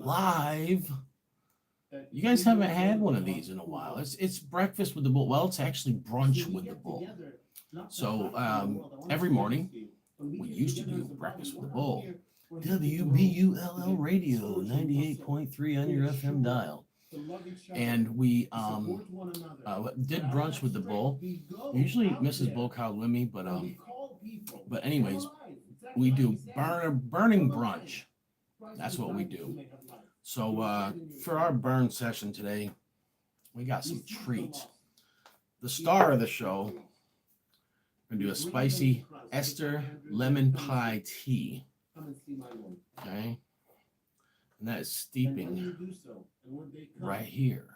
live. You guys haven't had one of these in a while. It's breakfast with the bull. Well, it's actually brunch with the bull. So every morning we used to do breakfast with the bull. WBULL Radio 98.3 on your FM dial. And we did brunch with the bull. Usually Mrs. BullCow with me, but anyways, we do burning brunch. That's what we do. So for our burn session today, we got some treats. The star of the show, we're gonna do a spicy Esther lemon pie tea. Okay, and that is steeping right here,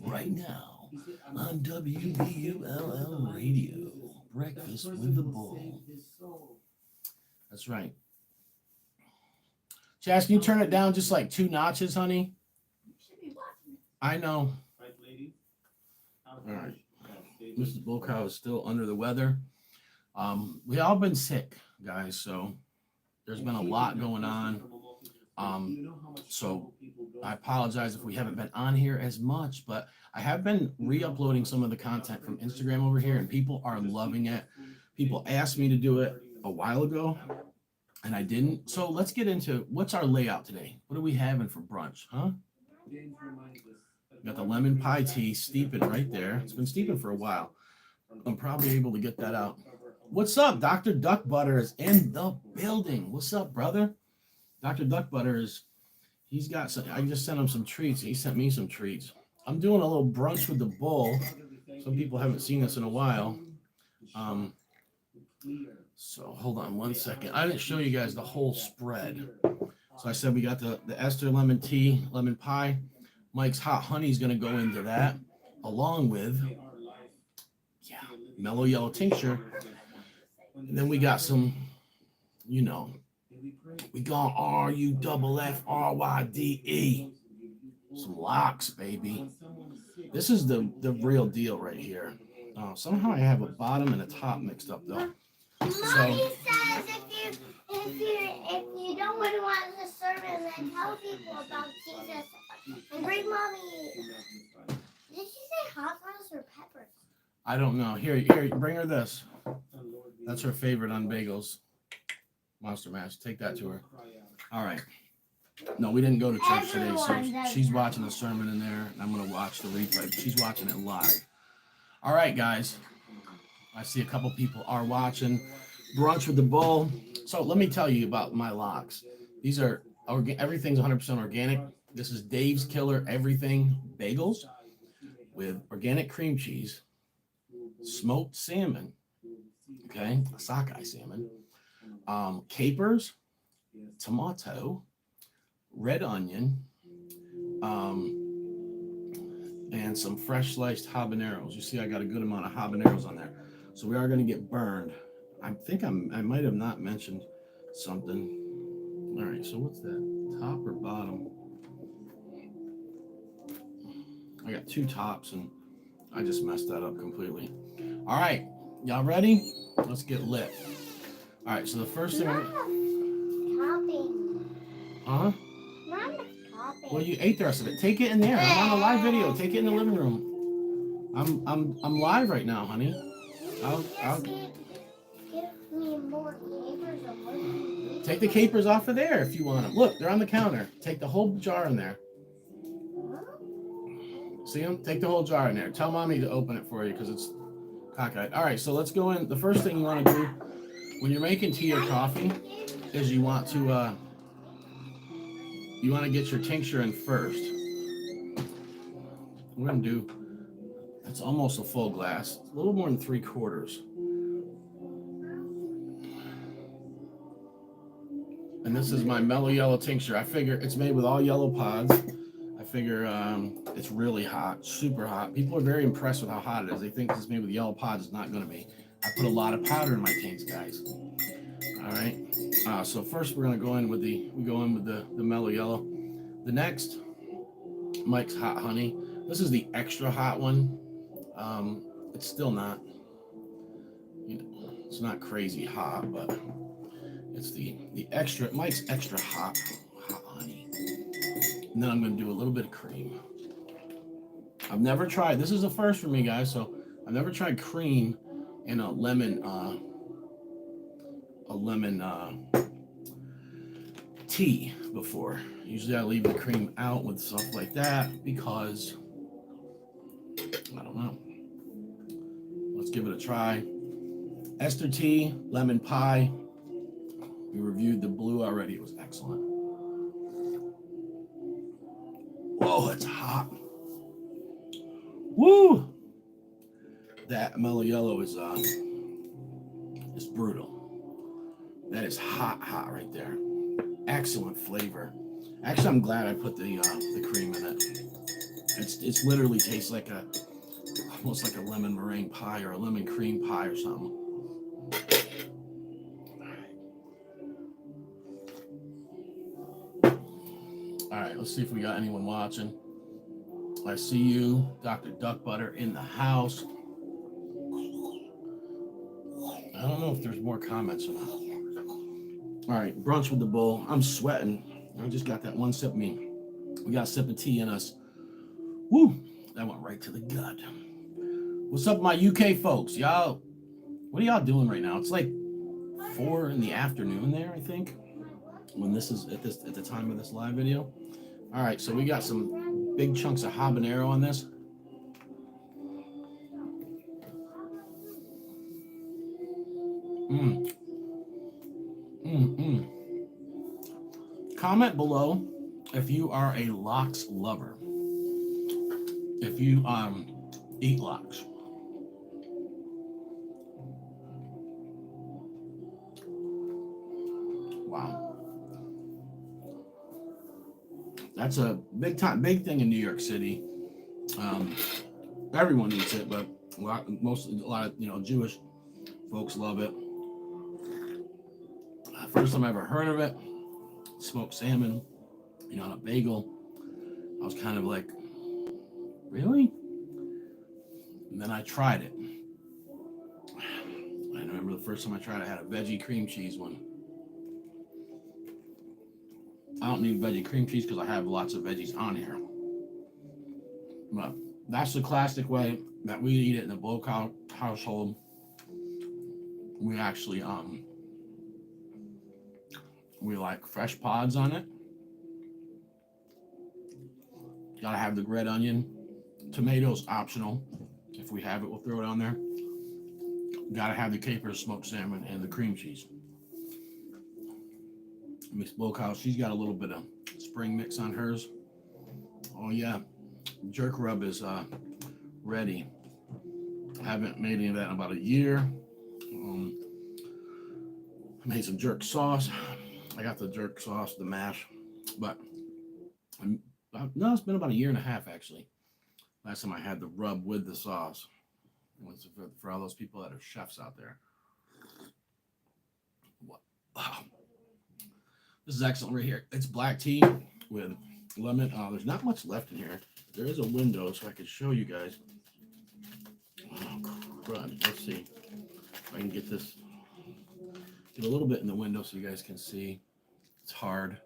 right now on WBULL Radio. Breakfast with the Bull. That's right. Chaz, can you turn it down just like 2 notches, honey? I know. All right. Mrs. BullCow is still under the weather. We all been sick, guys, so there's been a lot going on. So I apologize if we haven't been on here as much, but I have been re-uploading some of the content from Instagram over here, and people are loving it. People asked me to do it a while ago, and I didn't. So let's get into what's our layout today. What are we having for brunch, huh? Got the lemon pie tea steeping right there. It's been steeping for a while. I'm probably able to get that out. What's up? Dr. Duck Butter is in the building. What's up, brother? Dr. Duck Butter he's got some, I just sent him some treats. He sent me some treats. I'm doing a little brunch with the bull. Some people haven't seen this in a while. So hold on one second. I didn't show you guys the whole spread. So I said we got the Esther lemon tea, lemon pie. Mike's hot honey is going to go into that, along with, mellow yellow tincture. And then we got some, we got RUFFRYDE. Some locks, baby. This is the real deal right here. Somehow I have a bottom and a top mixed up though. Mommy says if you don't want to watch the sermon, then tell people about Jesus and bring mommy. Did you say hot sauce or peppers? I don't know. Here, bring her this. That's her favorite on bagels. Monster Mash. Take that to her. All right. No, we didn't go to church today, so she's watching the sermon in there, and I'm going to watch the replay. She's watching it live. All right, guys. I see a couple people are watching Brunch with the Bull. So let me tell you about my locks. These are, everything's 100% organic. This is Dave's Killer Everything Bagels with organic cream cheese, smoked salmon, okay, sockeye salmon, capers, tomato, red onion, and some fresh sliced habaneros. You see, I got a good amount of habaneros on there. So we are going to get burned. I think I might have not mentioned something. All right, so what's that? Top or bottom? I got 2 tops, and I just messed that up completely. All right, y'all ready? Let's get lit. All right, so the first thing. Topping. Huh? Well, you ate the rest of it. Take it in there. I'm on a live video. Take it in the living room. I'm live right now, honey. I'll give me more capers or what? Take the capers off of there if you want them. Look, they're on the counter. Take the whole jar in there. See them? Take the whole jar in there. Tell mommy to open it for you because it's cockeyed. All right, so let's go in. The first thing you want to do when you're making tea or coffee is you want to get your tincture in first. We're gonna do. It's almost a full glass, a little more than 3/4. And this is my mellow yellow tincture. I figure it's made with all yellow pods. I figure it's really hot, super hot. People are very impressed with how hot it is. They think it's made with yellow pods. It's not going to be. I put a lot of powder in my tinks, guys. All right. So first we're going to go in with the mellow yellow. The next, Mike's hot honey. This is the extra hot one. It's still not, it's not crazy hot, but it's the extra, Mike's extra hot honey. And then I'm going to do a little bit of cream. I've never tried, this is a first for me, guys, so I've never tried cream in a lemon tea before. Usually I leave the cream out with stuff like that because, I don't know. Let's give it a try. Esther Tea, lemon pie. We reviewed the blue already. It was excellent. Whoa, it's hot. Woo! That mellow yellow is brutal. That is hot right there. Excellent flavor. Actually, I'm glad I put the cream in it. It's literally tastes like almost like a lemon meringue pie or a lemon cream pie or something. All right, let's see if we got anyone watching. I see you, Dr. Duck Butter, in the house. I don't know if there's more comments or not. All right, brunch with the bull. I'm sweating. I just got that one sip of me. We got a sip of tea in us. Woo! That went right to the gut. What's up, my UK folks? Y'all, what are y'all doing right now? It's like 4 in the afternoon there, I think, when this is at the time of this live video. All right, so we got some big chunks of habanero on this. Comment below if you are a lox lover. If you eat lox. Wow. That's a big thing in New York City. Everyone eats it, but a lot of Jewish folks love it. First time I ever heard of it, smoked salmon, on a bagel. I was kind of like, really? And then I tried it. I remember the first time I tried it, I had a veggie cream cheese one. I don't need veggie cream cheese because I have lots of veggies on here. But that's the classic way that we eat it in the BullCow household. We actually we like fresh pods on it. Gotta have the red onion. Tomatoes optional. If we have it, we'll throw it on there. Gotta have the capers, smoked salmon, and the cream cheese. Miss BullCow, she's got a little bit of spring mix on hers. Oh yeah, jerk rub is ready. I haven't made any of that in about a year. I made some jerk sauce. I got the jerk sauce, the mash, but no, it's been about a year and a half actually. Last time I had the rub with the sauce. For all those people that are chefs out there. What? Oh. This is excellent right here. It's black tea with lemon. There's not much left in here. There is a window so I could show you guys. Oh, crud. Let's see if I can get this. Get a little bit in the window so you guys can see. It's hard.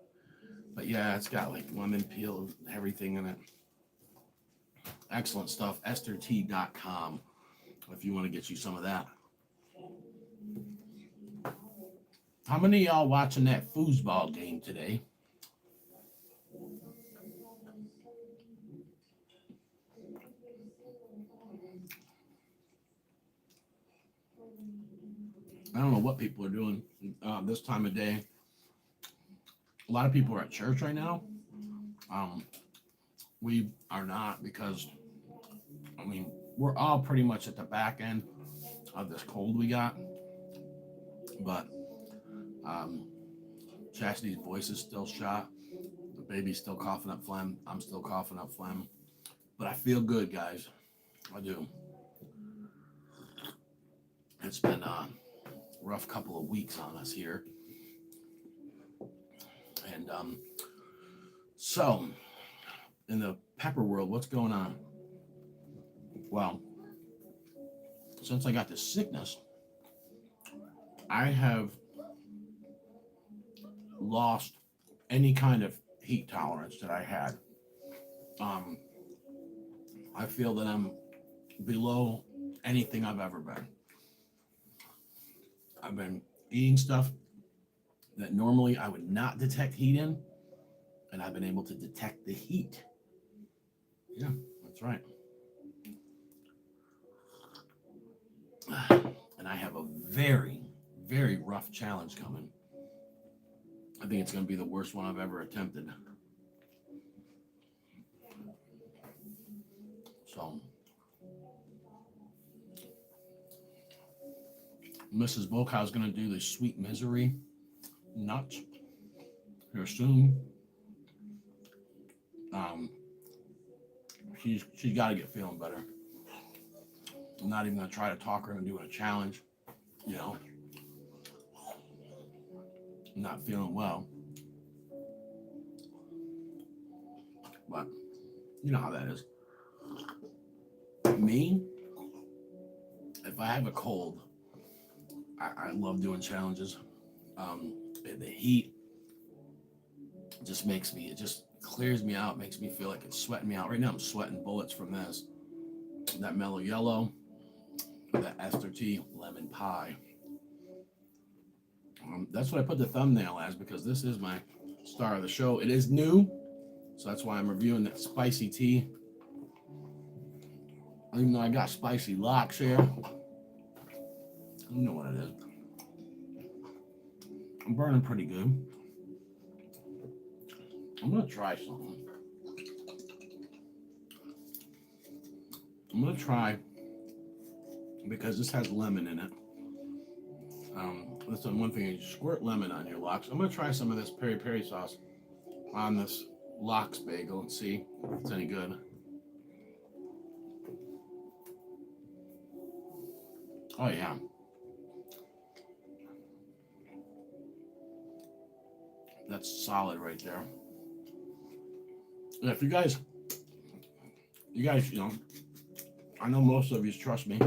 But yeah, it's got like lemon peel and everything in it. Excellent stuff. EstherTea.com if you want to get you some of that. How many of y'all watching that foosball game today? I don't know what people are doing this time of day. A lot of people are at church right now. We are not because, we're all pretty much at the back end of this cold we got. But Chastity's voice is still shot. The baby's still coughing up phlegm. I'm still coughing up phlegm. But I feel good, guys. I do. It's been a rough couple of weeks on us here. And so, in the pepper world, what's going on? Well, since I got this sickness, I have lost any kind of heat tolerance that I had. I feel that I'm below anything I've ever been. I've been eating stuff that normally I would not detect heat in, and I've been able to detect the heat. Yeah, that's right. And I have a very, very rough challenge coming. I think it's going to be the worst one I've ever attempted. So, Mrs. BullCow is going to do the sweet misery nuts here soon. She's got to get feeling better. I'm not even going to try to talk her into doing a challenge. You know, I'm not feeling well. But you know how that is. Me, if I have a cold, I love doing challenges. The heat just makes me, it just clears me out, makes me feel like it's sweating me out. Right now I'm sweating bullets from this. That mellow yellow, that Esther Tea lemon pie. That's what I put the thumbnail as because this is my star of the show. It is new, so that's why I'm reviewing that spicy tea. Even though I got spicy lox here, I don't know what it is. I'm burning pretty good. I'm gonna try something. I'm gonna try because this has lemon in it. That's the one thing, you squirt lemon on your lox. I'm gonna try some of this peri peri sauce on this lox bagel and see if it's any good. Oh yeah. That's solid right there. And if you guys, you know, I know most of you trust me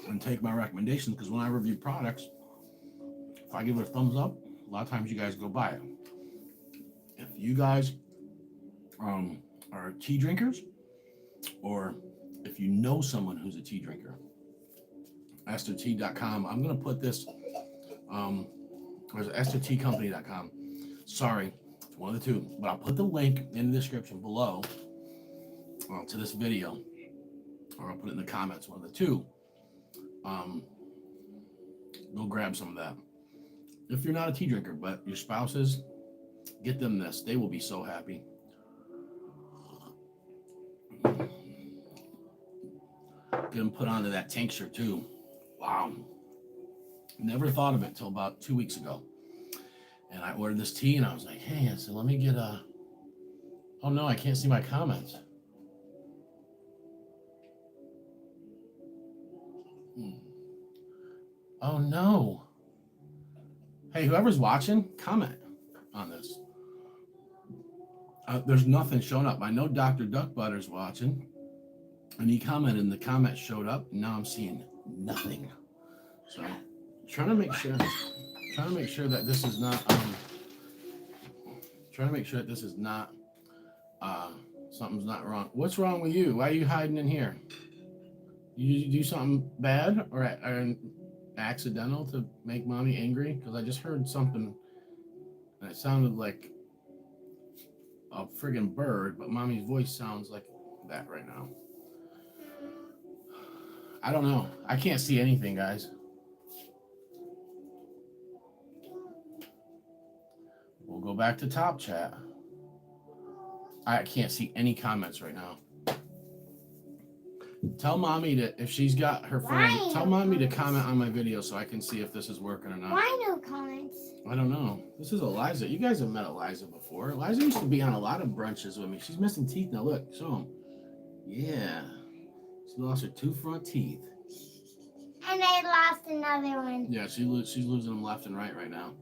and take my recommendations because when I review products, if I give it a thumbs up, a lot of times you guys go buy it. If you guys are tea drinkers, or if you know someone who's a tea drinker, EstherTea.com. I'm gonna put this. Or is it EstherTeaCompany.com? Sorry, it's one of the two. But I'll put the link in the description below to this video, or I'll put it in the comments. One of the two. Go grab some of that. If you're not a tea drinker, but your spouse is, get them this. They will be so happy. Get them put onto that tincture too. Wow. Never thought of it till about 2 weeks ago. And I ordered this tea and I was like, hey, I said, let me get a, oh no, I can't see my comments. Oh no. Hey, whoever's watching, comment on this. There's nothing showing up. I know Dr. Duck Butter's watching, and he commented, and the comment showed up. And now I'm seeing nothing. So, trying to make sure that this is not. Trying to make sure that this is not. Something's not wrong. What's wrong with you? Why are you hiding in here? You do something bad or accidental to make mommy angry? Because I just heard something, and it sounded like a friggin' bird, but mommy's voice sounds like that right now. I don't know. I can't see anything, guys. We'll go back to top chat. I can't see any comments right now. Tell mommy to, if she's got her phone, tell mommy to comment on my video so I can see if this is working or not. Why no comments? I don't know. This is Eliza. You guys have met Eliza before. Eliza used to be on a lot of brunches with me. She's missing teeth now. Look, show them. Yeah. She lost her 2 front teeth. And I lost another one. Yeah, she's losing them left and right now.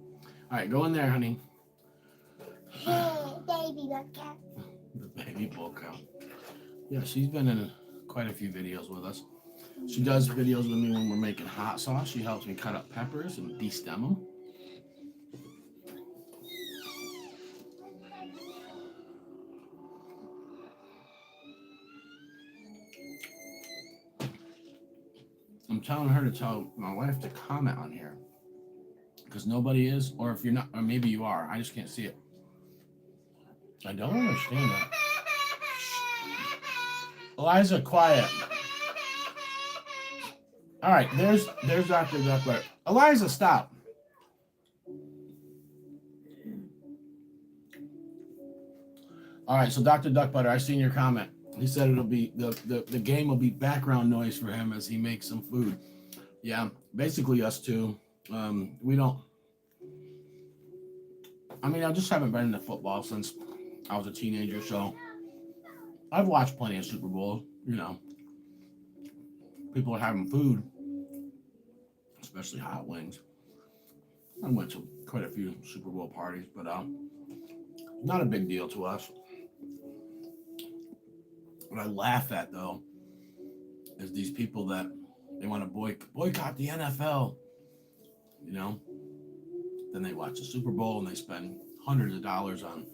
All right, go in there, honey. Baby BullCow. The baby BullCow. Yeah, she's been in quite a few videos with us. She does videos with me when we're making hot sauce. She helps me cut up peppers and de-stem them. I'm telling her to tell my wife to comment on here because nobody is, or if you're not, or maybe you are. I just can't see it. I don't understand that. Eliza, quiet. All right, there's Dr. Duckbutter. Eliza, stop. All right, so Dr. Duckbutter, I seen your comment. He said it'll be the game will be background noise for him as he makes some food. Yeah, basically us too. We don't. I mean, I just haven't been into football since I was a teenager, so I've watched plenty of Super Bowls. You know, people are having food, especially hot wings. I went to quite a few Super Bowl parties, but not a big deal to us. What I laugh at though is these people that they want to boycott the NFL. You know, then they watch the Super Bowl and they spend hundreds of dollars on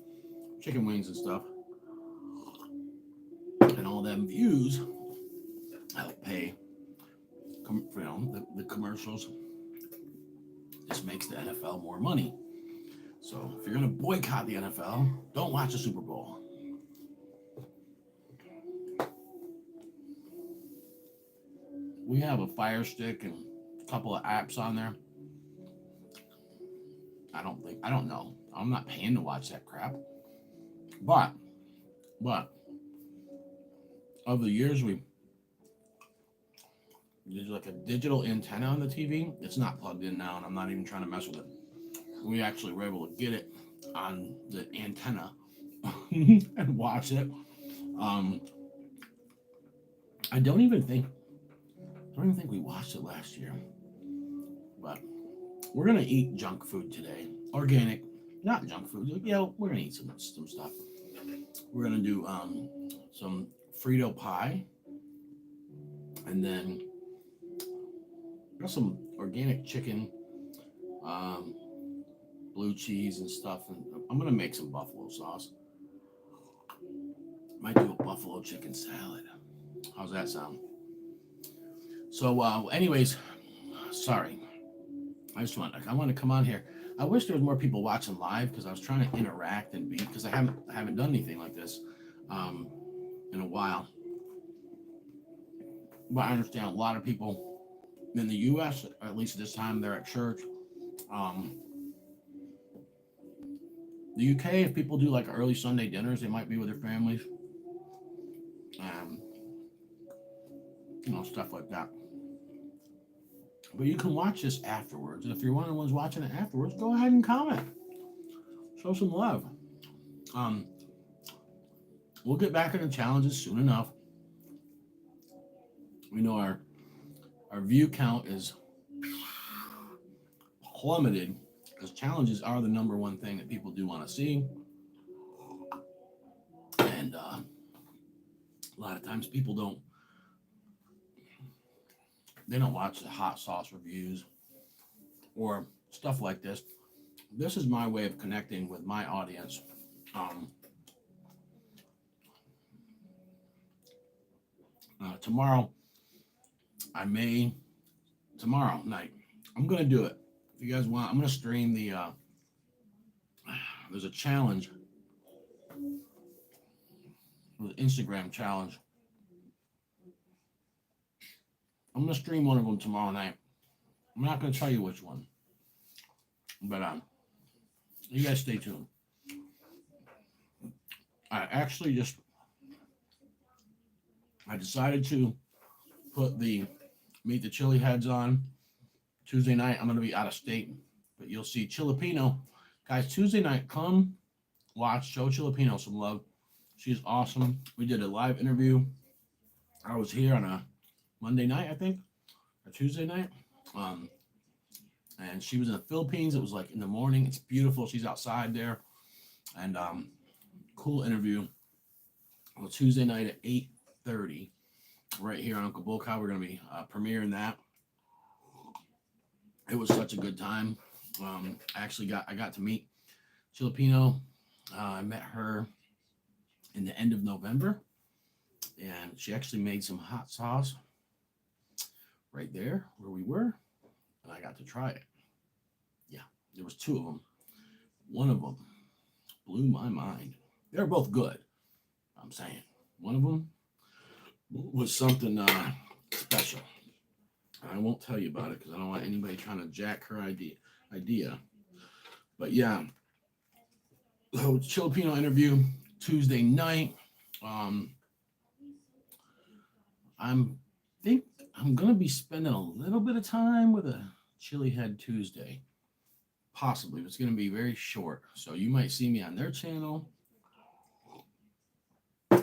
chicken wings and stuff, and all them views help pay. You know, the commercials. This makes the NFL more money. So if you're gonna boycott the NFL, don't watch the Super Bowl. We have a Fire Stick and a couple of apps on there. I don't know. I'm not paying to watch that crap. But over the years there's like a digital antenna on the TV. It's not plugged in now, and I'm not even trying to mess with it. We actually were able to get it on the antenna and watch it. I don't even think we watched it last year. But we're gonna eat junk food today. Organic, not junk food. Yeah, we're gonna eat some stuff. We're gonna do some Frito pie, and then got some organic chicken, blue cheese and stuff. And I'm gonna make some buffalo sauce. Might do a buffalo chicken salad. How's that sound? So, anyways, sorry. I want to come on here. I wish there was more people watching live because I was trying to interact and because I haven't done anything like this in a while. But I understand a lot of people in the U.S., or at least this time, they're at church. The U.K., if people do like early Sunday dinners, they might be with their families. You know, stuff like that. But you can watch this afterwards. And if you're one of the ones watching it afterwards, go ahead and comment. Show some love. We'll get back into challenges soon enough. We know our view count is plummeted because challenges are the number one thing that people do want to see. And a lot of times people don't watch the hot sauce reviews or stuff like this. This is my way of connecting with my audience. Tomorrow night, I'm going to do it. If you guys want, I'm going to stream there's a challenge, an Instagram challenge. I'm going to stream one of them tomorrow night. I'm not going to tell you which one, but you guys stay tuned. I decided to put the Meet the Chili Heads on Tuesday night. I'm going to be out of state, but you'll see Chilipino. Guys, Tuesday night, come watch, show Chilipino some love. She's awesome. We did a live interview. I was here on a Monday night, I think, or Tuesday night. And she was in the Philippines. It was like in the morning. It's beautiful. She's outside there. And cool interview. Well, Tuesday night at 8:30, right here on Uncle BullCow. We're going to be premiering that. It was such a good time. I got to meet Filipino. I met her in the end of November, and she actually made some hot sauce right there where we were, and I got to try it. Yeah, there was 2 of them. One of them blew my mind. They're both good. I'm saying one of them was something special. I won't tell you about it because I don't want anybody trying to jack her idea. But yeah, the Filipino interview Tuesday night. I'm think I'm gonna be spending a little bit of time with a Chili Head Tuesday. Possibly, it's gonna be very short. So you might see me on their channel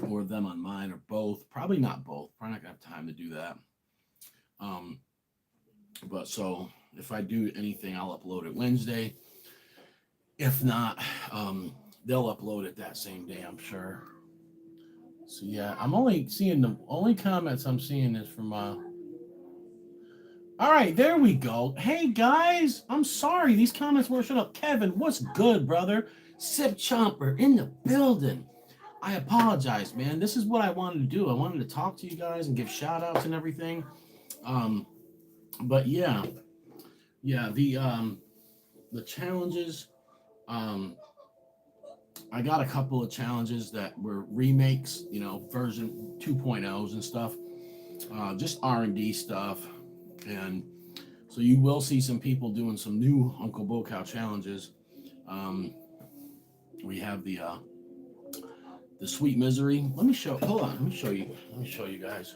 or them on mine or both. Probably not both. Probably not gonna have time to do that. But so if I do anything, I'll upload it Wednesday. If not, they'll upload it that same day, I'm sure. So yeah, I'm only seeing the only comments I'm seeing is from all right, there we go. Hey guys, I'm sorry these comments weren't shut up. Kevin, what's good, brother? Sip Chomper in the building. I apologize, man. This is what I wanted to do. I wanted to talk to you guys and give shout outs and everything. But yeah, the challenges. I got a couple of challenges that were remakes, version 2.0s and stuff, just R&D stuff. And so you will see some people doing some new Uncle BullCow challenges. We have the Sweet Misery. Hold on, let me show you guys.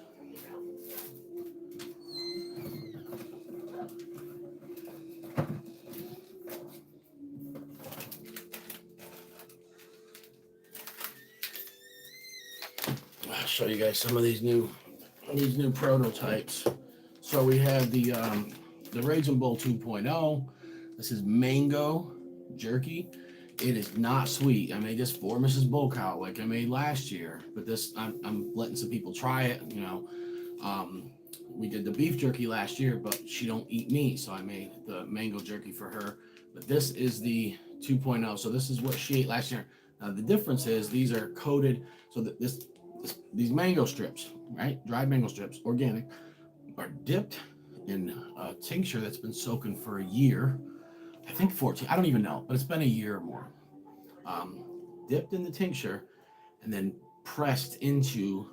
I'll show you guys some of these new prototypes. So we have the Raging Bull 2.0. This is mango jerky. It is not sweet. I made this for Mrs. BullCow like I made last year, but this I'm letting some people try it. We did the beef jerky last year, but she don't eat meat, so I made the mango jerky for her. But this is the 2.0. So this is what she ate last year. Now the difference is these are coated. So that these mango strips, right? Dried mango strips, organic, are dipped in a tincture that's been soaking for a year. I think 14. I don't even know, but it's been a year or more. Dipped in the tincture and then pressed into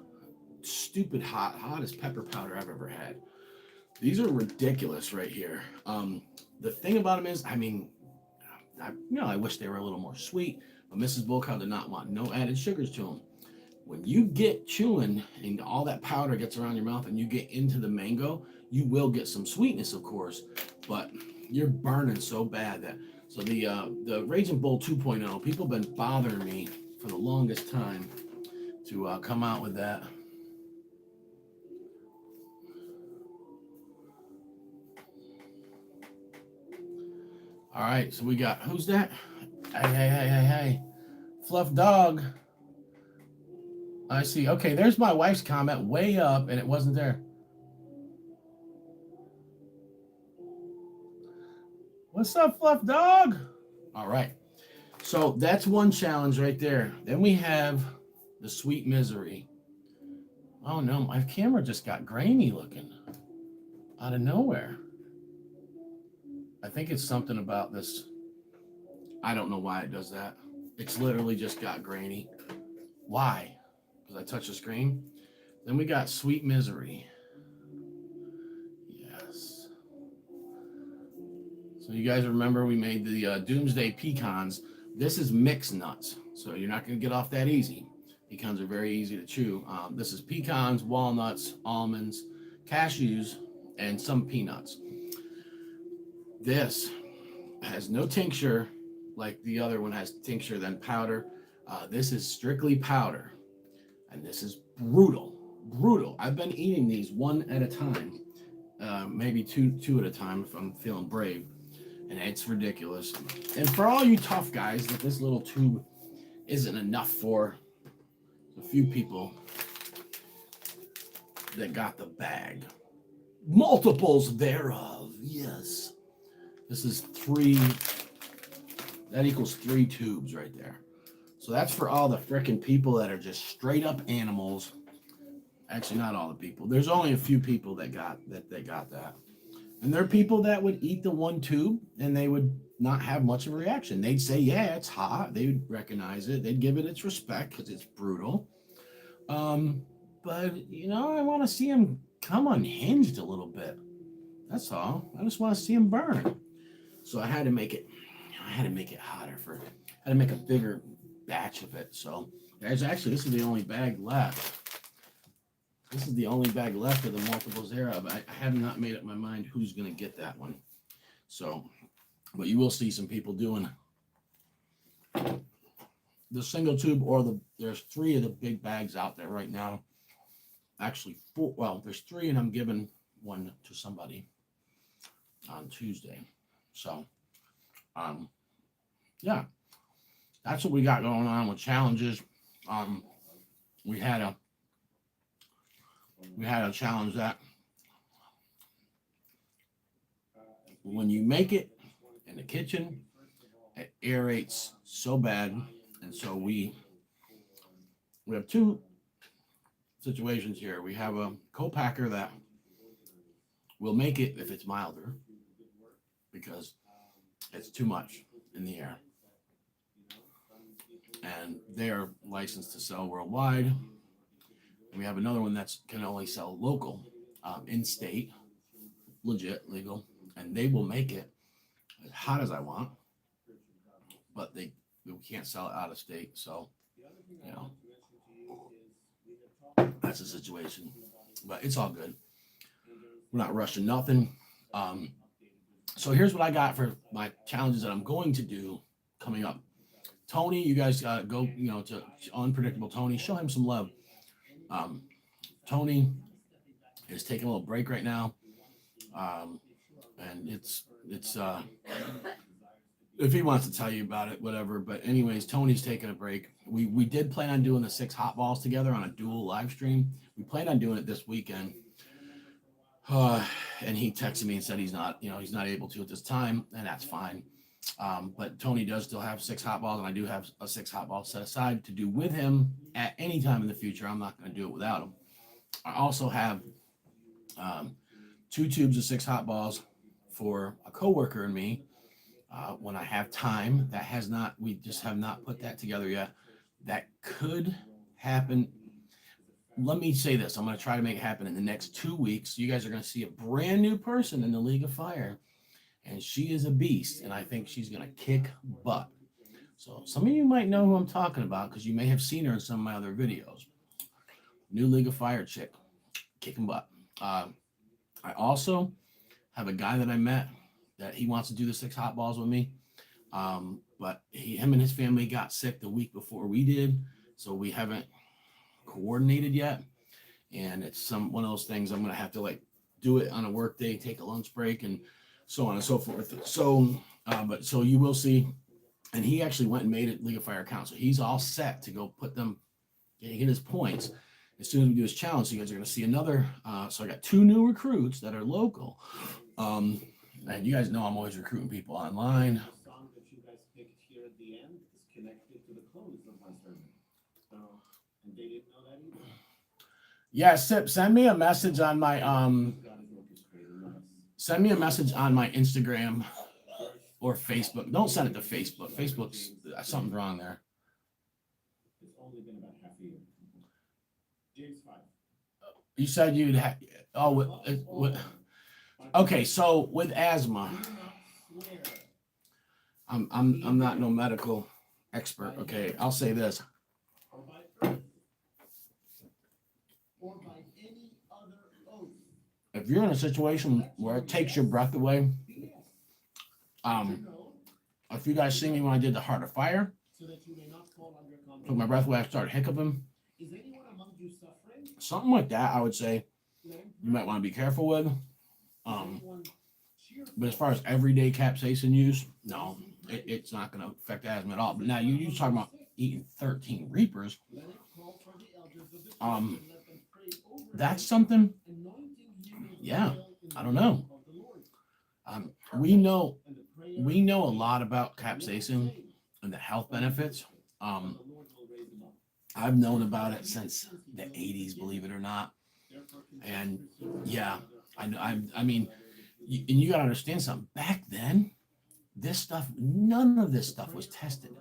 stupid hottest pepper powder I've ever had. These are ridiculous right here. The thing about them is, I wish they were a little more sweet, but Mrs. BullCow did not want no added sugars to them. When you get chewing and all that powder gets around your mouth and you get into the mango, you will get some sweetness, of course, but you're burning so bad that. So the Raging Bull 2.0, people have been bothering me for the longest time to come out with that. All right, so we got, who's that? Hey. Fluff Dog. I see. Okay, there's my wife's comment way up, and it wasn't there. What's up, Fluff Dog? All right. So that's one challenge right there. Then we have the Sweet Misery. Oh, no. My camera just got grainy looking out of nowhere. I think it's something about this. I don't know why it does that. It's literally just got grainy. Why? Because I touched the screen. Then we got Sweet Misery. Yes. So you guys remember we made the Doomsday Pecans. This is mixed nuts, so you're not going to get off that easy. Pecans are very easy to chew. This is pecans, walnuts, almonds, cashews, and some peanuts. This has no tincture like the other one has tincture, then powder. This is strictly powder. And this is brutal. I've been eating these one at a time, maybe two at a time if I'm feeling brave. And it's ridiculous. And for all you tough guys that this little tube isn't enough for, a few people that got the bag. Multiples thereof, yes. This is 3, that equals 3 tubes right there. So that's for all the frickin' people that are just straight up animals. Actually, not all the people. There's only a few people that got that. And there are people that would eat the one tube and they would not have much of a reaction. They'd say, yeah, it's hot. They would recognize it. They'd give it its respect because it's brutal. But, I want to see him come unhinged a little bit. That's all. I just want to see him burn. So I had to make it hotter I had to make a bigger batch of it. So this is the only bag left. This is the only bag left of the multiple zero, but I have not made up my mind who's going to get that one. So, but you will see some people doing the single tube there's 3 of the big bags out there right now. Actually 4, well, there's 3 and I'm giving one to somebody on Tuesday. So, yeah, that's what we got going on with challenges. We had a challenge that when you make it in the kitchen, it aerates so bad. And so we have 2 situations here. We have a co-packer that will make it if it's milder because it's too much in the air. And they are licensed to sell worldwide. We have another one that can only sell local, in-state, legit, legal, and they will make it as hot as I want, but we can't sell it out of state. So, that's the situation. But it's all good. We're not rushing nothing. So here's what I got for my challenges that I'm going to do coming up. Tony, you guys go, to Unpredictable Tony. Show him some love. Tony is taking a little break right now. And it's if he wants to tell you about it, whatever. But anyways, Tony's taking a break. We did plan on doing the 6 hot balls together on a dual live stream. We planned on doing it this weekend. And he texted me and said he's not able to at this time, and that's fine. But Tony does still have 6 hot balls, and I do have a 6 hot balls set aside to do with him at any time in the future. I'm not going to do it without him. I also have 2 tubes of 6 hot balls for a coworker and me. When I have time, we just have not put that together yet. That could happen. Let me say this. I'm going to try to make it happen in the next 2 weeks. You guys are going to see a brand new person in the League of Fire, and she is a beast, and I think she's going to kick butt. So some of you might know who I'm talking about because you may have seen her in some of my other videos. New League of Fire chick, kicking butt. I also have a guy that I met that he wants to do the 6 hot balls with me. But him and his family got sick the week before we did, so we haven't coordinated yet. And it's one of those things I'm going to have to do it on a work day, take a lunch break, and so on and so forth. So, so you will see. And he actually went and made it League of Fire account. So he's all set to go get his points. As soon as we do this challenge, you guys are going to see another. So I got 2 new recruits that are local. And you guys know I'm always recruiting people online. The song that you guys picked here at the end is connected to the close of my sermon. So, and they didn't know that either. Yeah, Sip, send me a message on my Instagram or Facebook. Don't send it to Facebook. Facebook's something's wrong there. It's only been about half a year. James 5. You said you'd have. Okay, so with asthma, I'm not no medical expert. Okay, I'll say this. Or by earth. Or by any other oath. If you're in a situation where it takes your breath away, if you guys see me when I did the Heart of Fire, took my breath away, I started hiccuping. Is anyone among you suffering? Something like that, I would say you might want to be careful with. But as far as everyday capsaicin use, no, it's not going to affect asthma at all. But now you're talking about eating 13 Reapers. That's something. Yeah, I don't know. We know a lot about capsaicin and the health benefits. I've known about it since the 80s, believe it or not. And yeah, I mean, and you got to understand something. Back then, this stuff, none of this stuff was tested.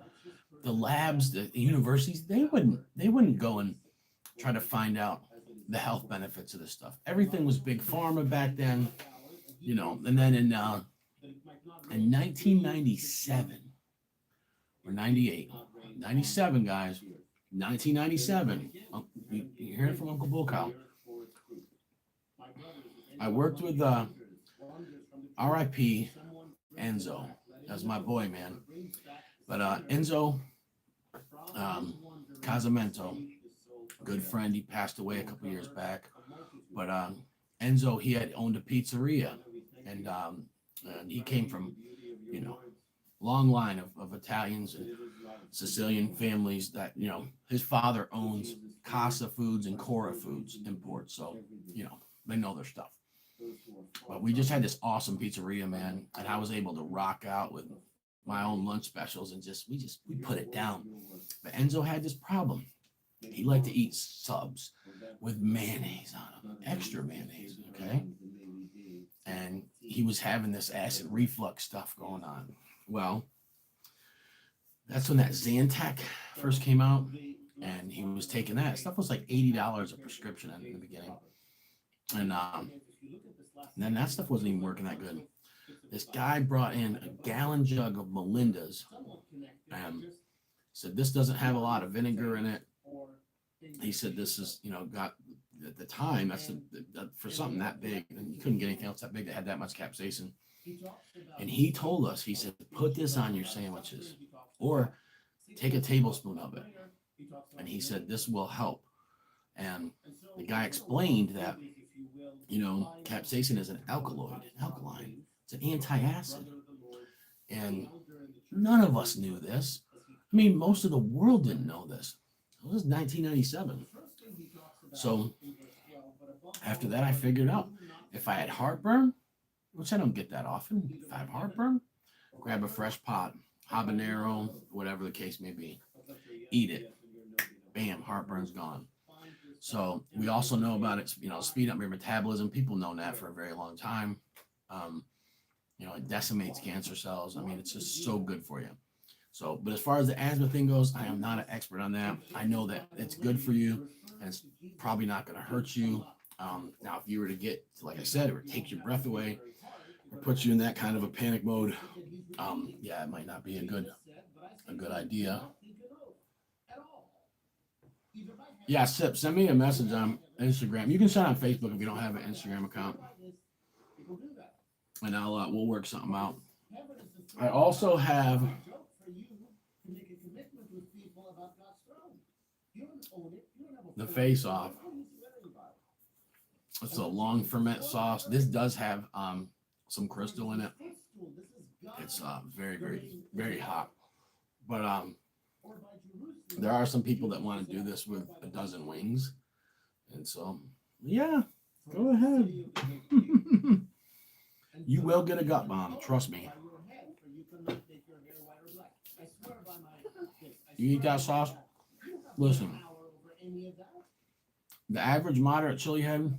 The labs, the universities, they wouldn't go and try to find out the health benefits of this stuff. Everything was big pharma back then, And then in 1997 or 98, 97 guys, 1997. You hear it from Uncle BullCow. I worked with R.I.P. Enzo. That's my boy, man. But Enzo Casamento, good friend. He passed away a couple years back. But Enzo, he had owned a pizzeria, and he came from, long line of Italians and Sicilian families that, his father owns Casa Foods and Cora Foods imports. So, they know their stuff. But we just had this awesome pizzeria, man. And I was able to rock out with my own lunch specials and we put it down. But Enzo had this problem. He liked to eat subs with mayonnaise on them, extra mayonnaise, okay? And he was having this acid reflux stuff going on. Well, that's when that Zantac first came out, and he was taking that. Stuff was like $80 a prescription in the beginning. And then that stuff wasn't even working that good. This guy brought in a gallon jug of Melinda's and said, this doesn't have a lot of vinegar in it. He said, this is, got at the time, that's for something that big, and you couldn't get anything else that big that had that much capsaicin. And he told us, he said, put this on your sandwiches or take a tablespoon of it. And he said, this will help. And the guy explained that, capsaicin is an alkaline. It's an antacid. And none of us knew this. I mean, most of the world didn't know this. It was 1997. So after that, I figured out if I had heartburn, which I don't get that often, if I have heartburn, grab a fresh pot, habanero, whatever the case may be, eat it. Bam, heartburn's gone. So we also know about it, speed up your metabolism. People know that for a very long time. It decimates cancer cells. I mean, it's just so good for you. So, but as far as the asthma thing goes, I am not an expert on that. I know that it's good for you and it's probably not going to hurt you. Now, if you were to get, like I said, or take your breath away or put you in that kind of a panic mode, it might not be a good idea. Yeah, Sip, send me a message on Instagram. You can send on Facebook if you don't have an Instagram account. And we'll work something out. I also have the Face Off. It's a long ferment sauce. This does have some crystal in it. It's very, very, very hot. But there are some people that want to do this with a dozen wings. And so, yeah, go ahead. You will get a gut bomb, trust me. You eat that sauce? Listen, the average moderate chili head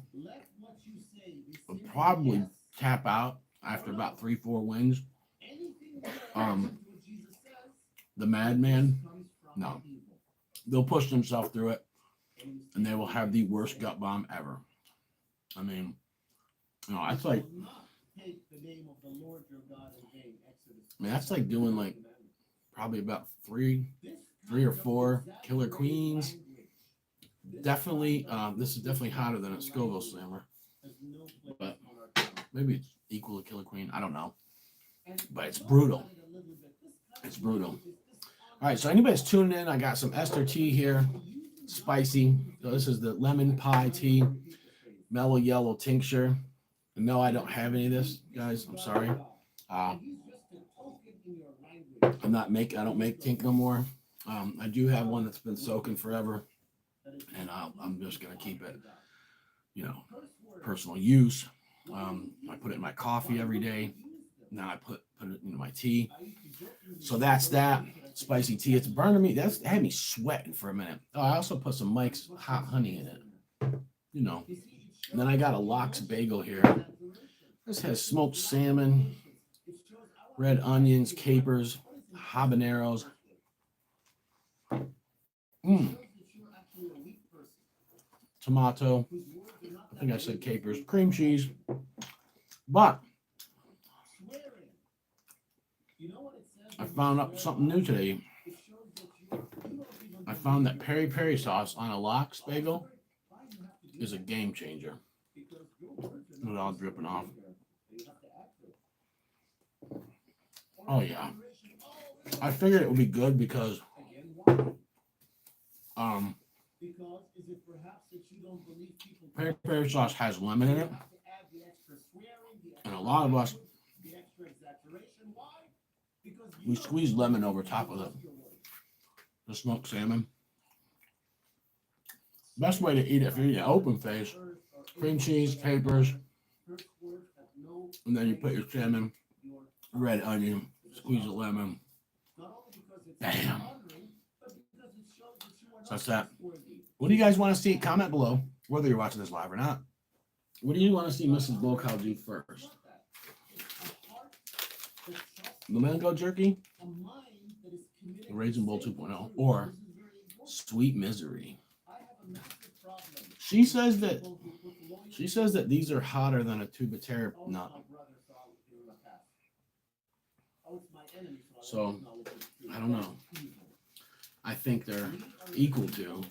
would probably tap out after about 3-4 wings. The madman, no. They'll push themselves through it, and they will have the worst gut bomb ever. I mean, that's like, that's like doing like probably about three or four Killer Queens. Definitely, this is definitely hotter than a Scoville Slammer, but maybe it's equal to Killer Queen. I don't know, but it's brutal. It's brutal. All right, so anybody's tuning in, I got some Esther Tea here, spicy. So this is the lemon pie tea, mellow yellow tincture. No, I don't have any of this, guys. I'm sorry. I don't make tink no more. I do have one that's been soaking forever, and I'm just gonna keep it, personal use. I put it in my coffee every day. Now I put it in my tea. So that's that spicy tea. It's burning me. That had me sweating for a minute. Oh, I also put some Mike's hot honey in it. And then I got a lox bagel here. This has smoked salmon, red onions, capers, habaneros. Tomato. I think I said capers, cream cheese. But I found out something new today. I found that peri-peri sauce on a lox bagel is a game changer. It's all dripping off. Oh yeah. I figured it would be good because peri-peri sauce has lemon in it. And a lot of us, we squeeze lemon over top of the smoked salmon. Best way to eat it if you're eating open face, cream cheese, capers, and then you put your salmon, red onion, squeeze a lemon. Bam. So that's that. What do you guys want to see? Comment below, whether you're watching this live or not. What do you want to see Mrs. BullCow do first? The mango jerky, the Raisin Bowl 2.0, or Sweet Misery. She says that these are hotter than a tuba-terra nut. So I don't know. I think they're equal to.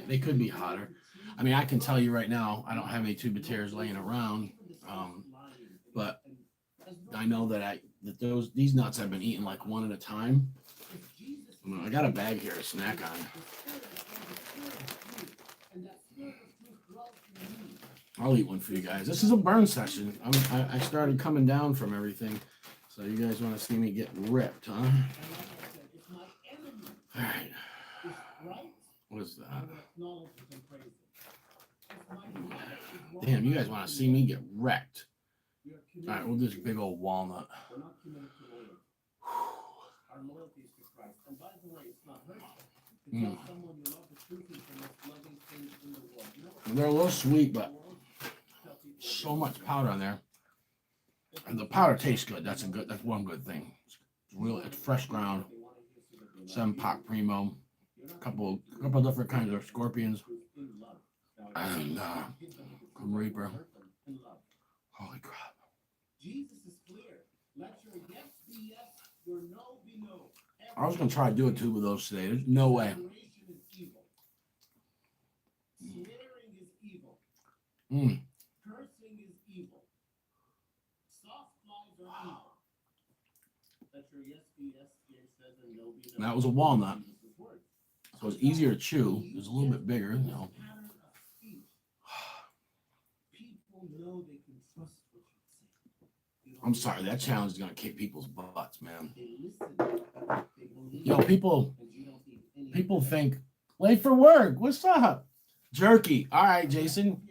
They could be hotter. I mean, I can tell you right now, I don't have any tuba-terras laying around, but I know that these nuts I've been eating like one at a time. I got a bag here to snack on. I'll eat one for you guys. This is a burn session. I started coming down from everything, so you guys want to see me get ripped, huh? All right. What is that? Damn, you guys want to see me get wrecked. All right, we'll do this big old walnut. They're a little sweet, but so much powder on there. And the powder tastes good. That's one good thing. It's fresh ground. 7-Pac Primo. A couple different kinds of scorpions. And Reaper. Holy crap. I was going to try to do a tube of those today. There's no way. That was a walnut. So it's easier to chew. It's a little bit bigger, you know. I'm sorry, that challenge is going to kick people's butts, man. You know, people think, late for work, what's up? Jerky. All right, Jason.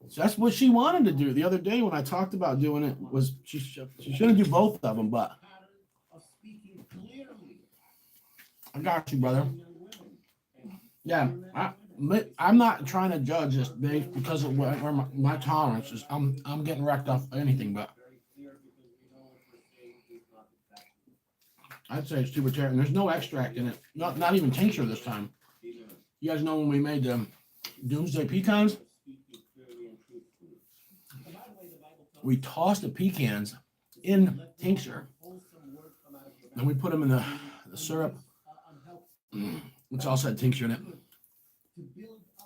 So that's what she wanted to do. The other day when I talked about doing it, was she shouldn't do both of them, but I got you, brother. Yeah, I'm not trying to judge this based because of where my tolerance is. I'm getting wrecked off anything, but I'd say it's tuba-terra, and there's no extract in it. Not even tincture this time. You guys know when we made the Doomsday pecans? We tossed the pecans in tincture. Then we put them in the syrup, which also had tincture in it.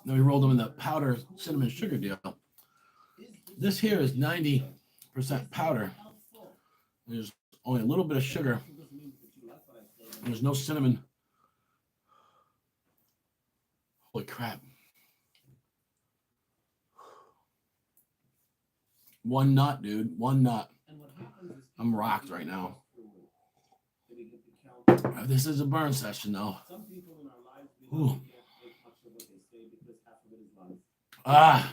Then we rolled them in the powder cinnamon sugar deal. This here is 90% powder. There's only a little bit of sugar. There's no cinnamon. Holy crap. One nut, dude. One nut. I'm rocked right now. This is a burn session, though. Ooh. That's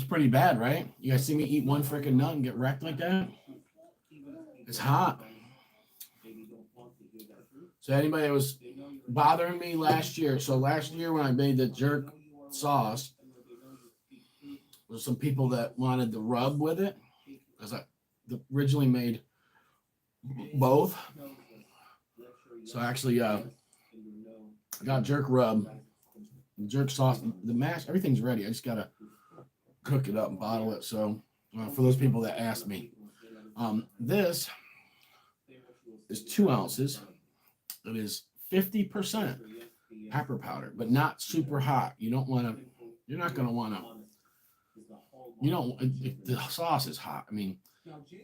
pretty bad, right? You guys see me eat one freaking nut and get wrecked like that? It's hot. So anybody that was bothering me last year. So last year when I made the jerk sauce, there's some people that wanted the rub with it, because I originally made both. So actually, I got jerk rub, jerk sauce, the mash, everything's ready. I just gotta cook it up and bottle it. So for those people that asked me, this is 2 ounces. It is 50% pepper powder, but not super hot. You don't want to. You're not gonna want to. You don't. If the sauce is hot, I mean,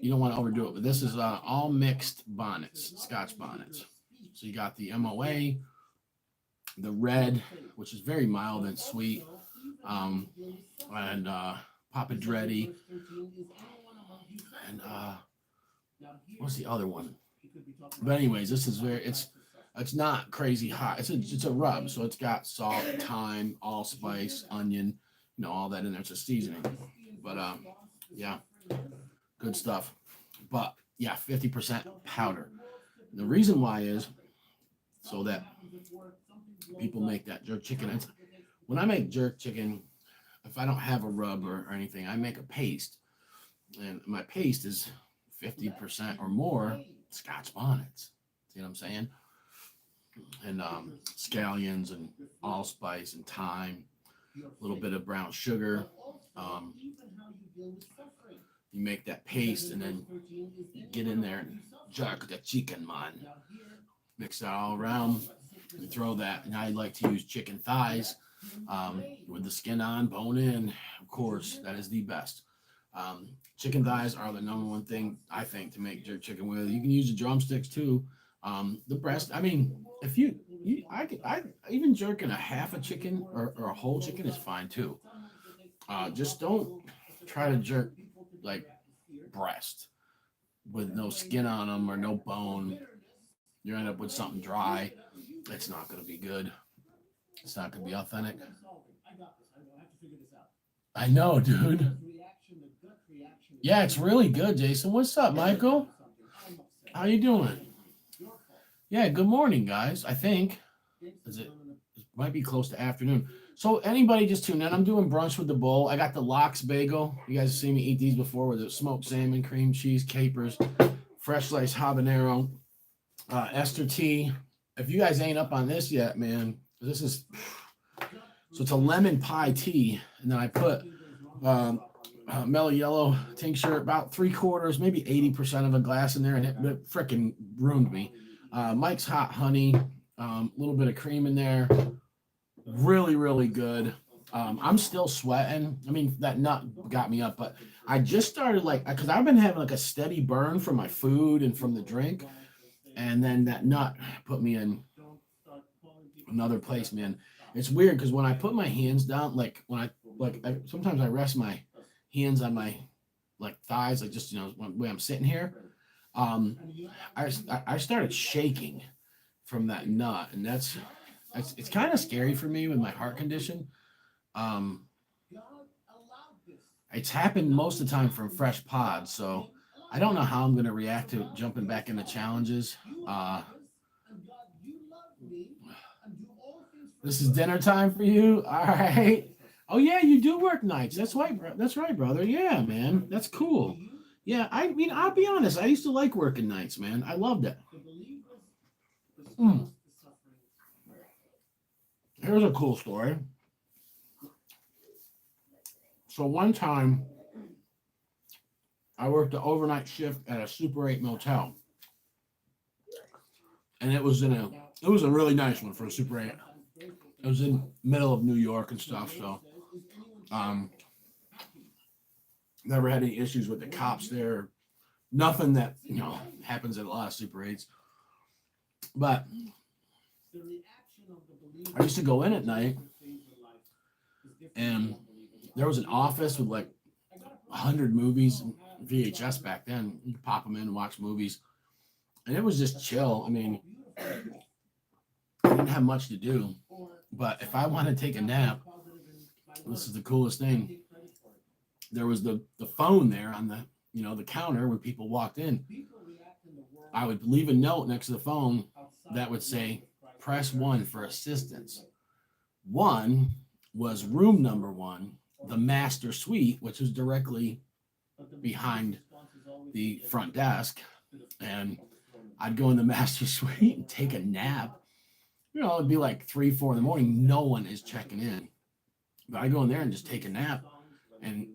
you don't want to overdo it. But this is all mixed bonnets, Scotch bonnets. So you got the MOA, the red, which is very mild and sweet, and Papa Dreddy, and what's the other one? But anyways, this is very. It's not crazy hot. It's a rub, so it's got salt, thyme, allspice, onion, all that in there. It's a seasoning. But yeah, good stuff. But yeah, 50% powder. The reason why is so that people make that jerk chicken. When I make jerk chicken, if I don't have a rub or anything, I make a paste, and my paste is 50% or more Scotch bonnets. See what I'm saying? And scallions and allspice and thyme, a little bit of brown sugar. You make that paste and then get in there and jerk the chicken, man. Mix that all around and throw that. And I like to use chicken thighs with the skin on, bone in. Of course, that is the best. Chicken thighs are the number one thing I think to make jerk chicken with. You can use the drumsticks too. The breast. I mean, if I even jerking a half a chicken or a whole chicken is fine too. Just don't try to jerk like breast with no skin on them or no bone. You end up with something dry. It's not going to be good. It's not going to be authentic. I know, dude. Yeah, it's really good, Jason. What's up, Michael? How you doing? Yeah, good morning, guys. I think it might be close to afternoon. So anybody just tuned in, I'm doing brunch with the bull. I got the lox bagel. You guys have seen me eat these before with the smoked salmon, cream cheese, capers, fresh sliced habanero, Esther Tea. If you guys ain't up on this yet, man, this is so it's a lemon pie tea, and then I put mellow yellow tincture, about 3/4, maybe 80% of a glass in there, and it freaking ruined me. Mike's hot honey, a little bit of cream in there. Really, really good. I'm still sweating. I mean, that nut got me up, but I just started because I've been having a steady burn from my food and from the drink. And then that nut put me in another place, man. It's weird because when I put my hands down, sometimes I rest my hands on my thighs, just when I'm sitting here. I started shaking from that nut, and it's kind of scary for me with my heart condition. It's happened most of the time from fresh pods, so I don't know how I'm going to react to jumping back into challenges. This is dinner time for you. All right. Oh yeah, you do work nights. That's right. That's right, brother. Yeah, man. That's cool. Yeah, I mean, I'll be honest. I used to like working nights, man. I loved it. Here's a cool story. So one time, I worked an overnight shift at a Super 8 motel, and it was a really nice one for a Super 8. It was in the middle of New York and stuff, so never had any issues with the cops there. Nothing that happens at a lot of Super 8s. But I used to go in at night, and there was an office with 100 movies, VHS back then. You could pop them in and watch movies, and it was just chill. I mean, I didn't have much to do, but if I wanted to take a nap, this is the coolest thing. There was the phone there on the counter when people walked in. I would leave a note next to the phone that would say press 1 for assistance. 1 was room number 1, the master suite, which was directly behind the front desk. And I'd go in the master suite and take a nap. You know, it'd be like 3, 4 in the morning. No one is checking in. But I go in there and just take a nap. And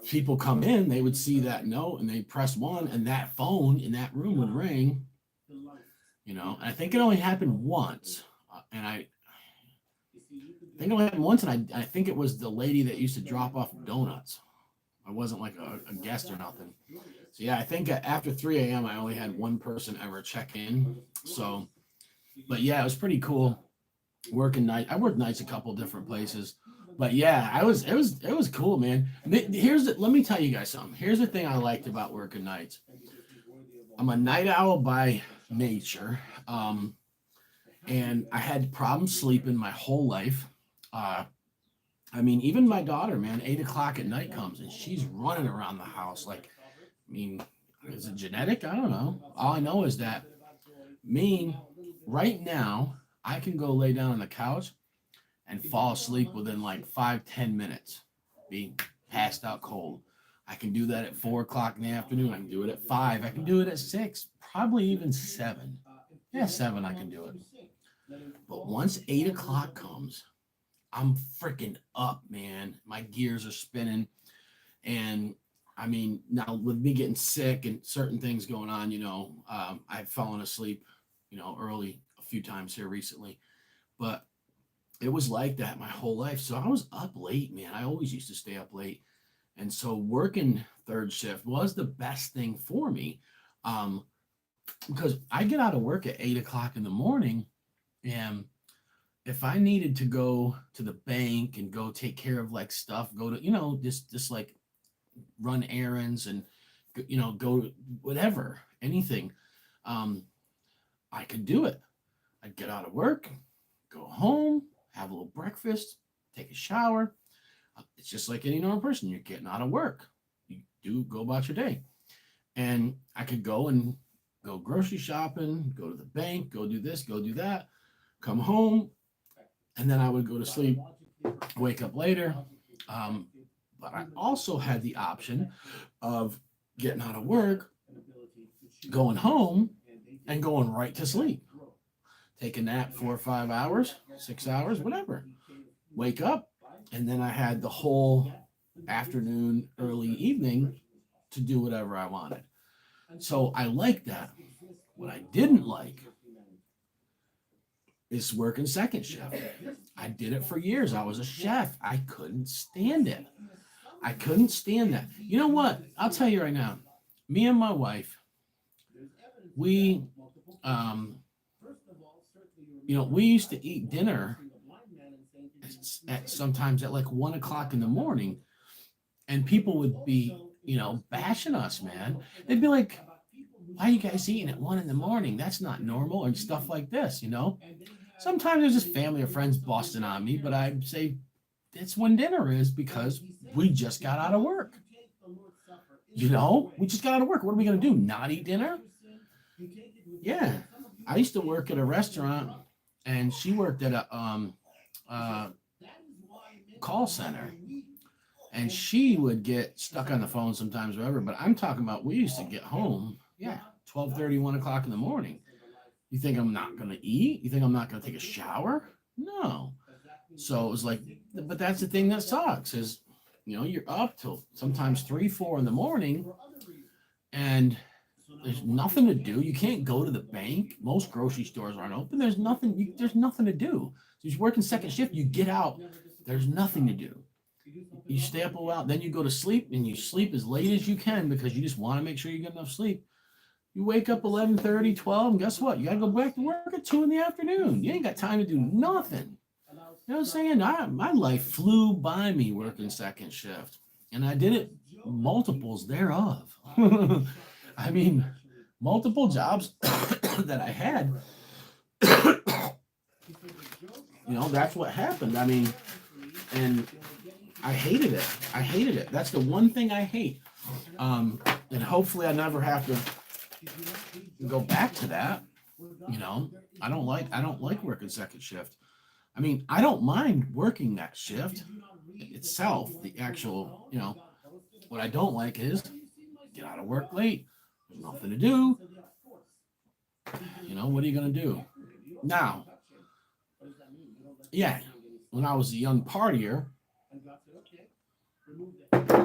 people come in, they would see that note and they press 1, and that phone in that room would ring. You know, and I think it only happened once. And I think it only happened once, and I think it was the lady that used to drop off donuts. I wasn't like a guest or nothing. So yeah, I think after 3 a.m. I only had one person ever check in. So, but yeah, it was pretty cool working night. I worked nights a couple different places, but yeah, it was cool, man. Let me tell you guys something. Here's the thing I liked about working nights. I'm a night owl by nature, and I had problems sleeping my whole life. I mean, even my daughter, man, 8 o'clock at night comes and she's running around the house. Like, I mean, is it genetic? I don't know. All I know is that right now, I can go lay down on the couch and fall asleep within like 5-10 minutes, being passed out cold. I can do that at 4 o'clock in the afternoon. I can do it at 5. I can do it at 6, probably even 7. Yeah, 7, I can do it. But once 8 o'clock comes, I'm freaking up, man. My gears are spinning. And I mean, now with me getting sick and certain things going on, you know, I've fallen asleep, you know, early a few times here recently. But it was like that my whole life. So I was up late, man. I always used to stay up late. And so working third shift was the best thing for me, because I get out of work at 8 o'clock in the morning, and if I needed to go to the bank and go take care of like stuff, go to, you know, just like run errands and, you know, go to whatever, anything, I could do it. I'd get out of work, go home, have a little breakfast, take a shower. It's just like any normal person. You're getting out of work. You do go about your day. And I could go grocery shopping, go to the bank, go do this, go do that, come home, and then I would go to sleep, wake up later. But I also had the option of getting out of work, going home, and going right to sleep. Take a nap 4 or 5 hours, 6 hours, whatever. Wake up, and then I had the whole afternoon, early evening to do whatever I wanted. So I liked that. What I didn't like is working second shift. I did it for years. I was a chef. I couldn't stand it. I couldn't stand that. You know what? I'll tell you right now. Me and my wife, we used to eat dinner sometimes at like 1 o'clock in the morning, and people would be, you know, bashing us, man. They'd be like, why are you guys eating at 1 in the morning? That's not normal, and stuff like this, you know. Sometimes there's just family or friends busting on me, but I'd say it's when dinner is, because we just got out of work. You know, we just got out of work. What are we going to do? Not eat dinner? Yeah. I used to work at a restaurant, and she worked at a call center, and she would get stuck on the phone sometimes, whatever. But I'm talking about, we used to get home, 12:30, 1 o'clock in the morning. You think I'm not going to eat? You think I'm not going to take a shower? No. So it was like, but that's the thing that sucks is, you know, you're up till sometimes 3, 4 in the morning, and there's nothing to do. You can't go to the bank. Most grocery stores aren't open. There's nothing to do. So you're working second shift, you get out, there's nothing to do. You stay up a while, then you go to sleep, and you sleep as late as you can because you just want to make sure you get enough sleep. You wake up 11:30, 12, and guess what? You got to go back to work at 2 in the afternoon. You ain't got time to do nothing. You know what I'm saying? My life flew by me working second shift, and I did it multiples thereof. I mean, multiple jobs that I had. You know, that's what happened. I mean, and I hated it. That's the one thing I hate. And hopefully I never have to go back to that. You know, I don't like working second shift. I mean, I don't mind working that shift itself, the actual, what I don't like is get out of work late. There's nothing to do. What are you going to do? Now, yeah, when I was a young partier,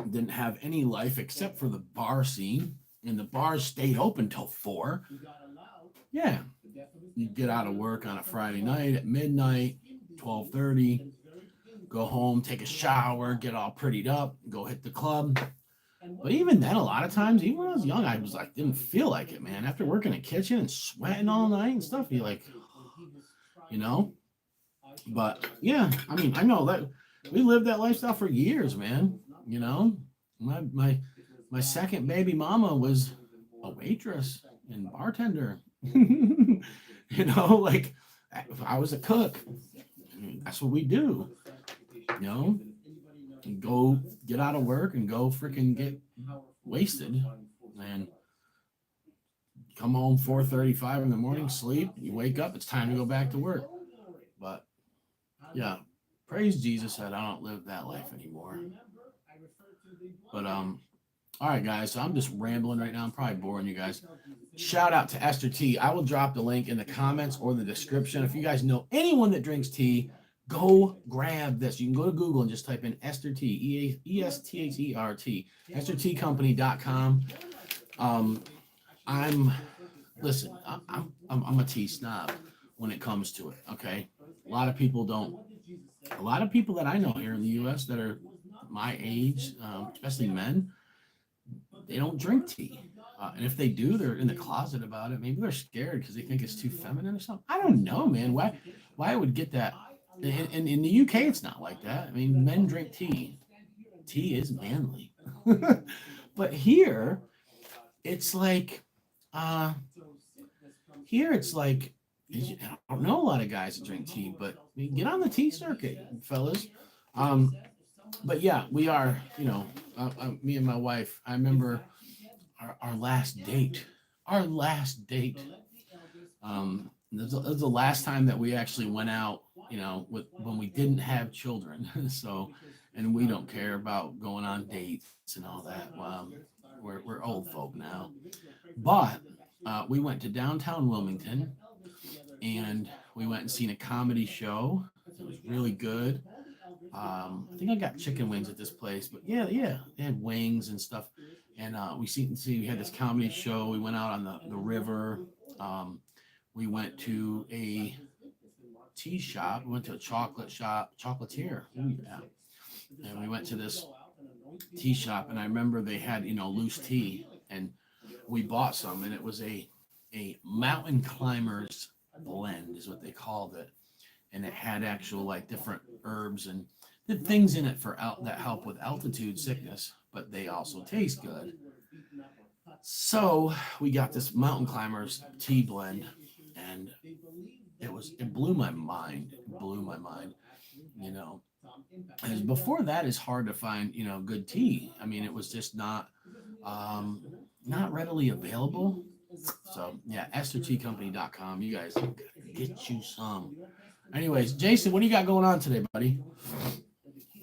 didn't have any life except for the bar scene, and the bars stayed open till 4. Yeah, you get out of work on a Friday night at midnight, 12:30, go home, take a shower, get all prettied up, go hit the club. But even then, a lot of times, even when I was young, I was like, didn't feel like it, man. After working in the kitchen and sweating all night and stuff, you're like, you know. But yeah, I mean, I know that we lived that lifestyle for years, man. My second baby mama was a waitress and bartender. Like I was a cook. That's what we do. And go get out of work and go freaking get wasted and come home 4:35 in the morning, sleep, you wake up, it's time to go back to work. But yeah, praise Jesus that I don't live that life anymore. But all right, guys, so I'm just rambling right now. I'm probably boring you guys. Shout out to Esther Tea. I will drop the link in the comments or the description. If you guys know anyone that drinks tea, go grab this. You can go to Google and just type in Esther Tea, ESTHERT, EstherTeaCompany.com. I'm a tea snob when it comes to it. Okay, a lot of people that I know here in the U.S. that are my age, especially men, they don't drink tea. And if they do, they're in the closet about it. Maybe they're scared because they think it's too feminine or something. I don't know, man. Why I would get that? In the UK, it's not like that. I mean, men drink tea. Tea is manly. But here, it's like, I don't know a lot of guys that drink tea, but I mean, get on the tea circuit, fellas. But yeah, we are, me and my wife, I remember our last date. This was the last time that we actually went out, when we didn't have children. So, and we don't care about going on dates and all that. We're old folk now. But we went to downtown Wilmington and we went and seen a comedy show. It was really good. I think I got chicken wings at this place, but yeah, they had wings and stuff. And we had this comedy show. We went out on the river. We went to a tea shop. We went to a chocolate shop, chocolatier. Ooh, yeah. And we went to this tea shop, and I remember they had, loose tea, and we bought some, and it was a mountain climbers blend is what they called it. And it had actual like different herbs and did things in it that help with altitude sickness, but they also taste good. So we got this mountain climbers tea blend, and it blew my mind. And before that, it's hard to find, good tea. I mean, it was just not readily available. So yeah, EstherTeaCompany.com. You guys get you some. Anyways, Jason, what do you got going on today, buddy?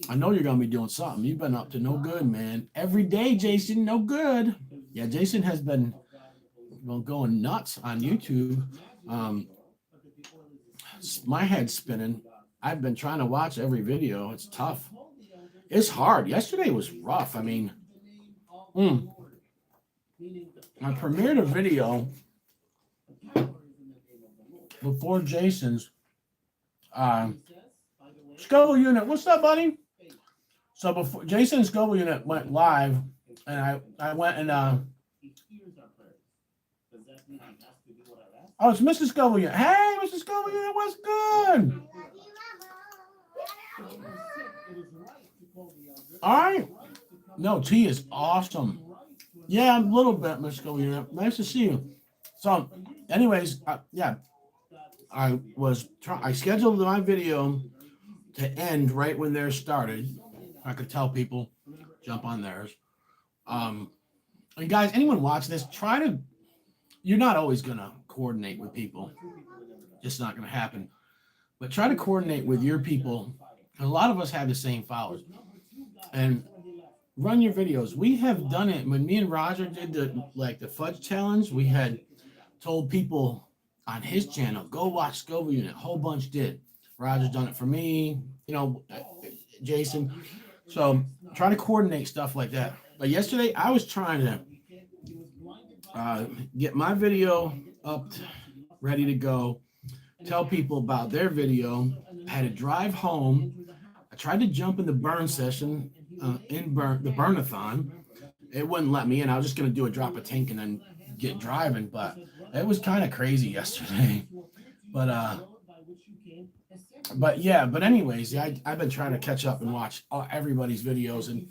I know you're going to be doing something. You've been up to no good, man. Every day, Jason, no good. Yeah, Jason has been going nuts on YouTube. My head's spinning. I've been trying to watch every video. It's tough. It's hard. Yesterday was rough. I mean, I premiered a video before Jason's Scoville unit. What's up, buddy? So before Jason's Scoville unit went live, and I went and oh, it's Mrs. Scoville unit. Hey, Mrs. Scoville unit, what's good? All right. No, tea is awesome. Yeah, a little bit, Mrs. Scoville unit. Nice to see you. So, anyways, I scheduled my video to end right when theirs started. I could tell people jump on theirs. And guys, anyone watching this, you're not always gonna coordinate with people. Just not going to happen. But try to coordinate with your people. A lot of us have the same followers. And run your videos. We have done it. When me and Roger did the fudge challenge, we had told people on his channel, go watch Scoville Unit. A whole bunch did. Roger's done it for me, Jason. So try to coordinate stuff like that. But yesterday I was trying to get my video up, ready to go, tell people about their video. I had to drive home. I tried to jump in the burn session, the burnathon. It wouldn't let me, and I was just going to do a drop of tank and then get driving, but it was kind of crazy yesterday. But anyways, I've been trying to catch up and watch everybody's videos, and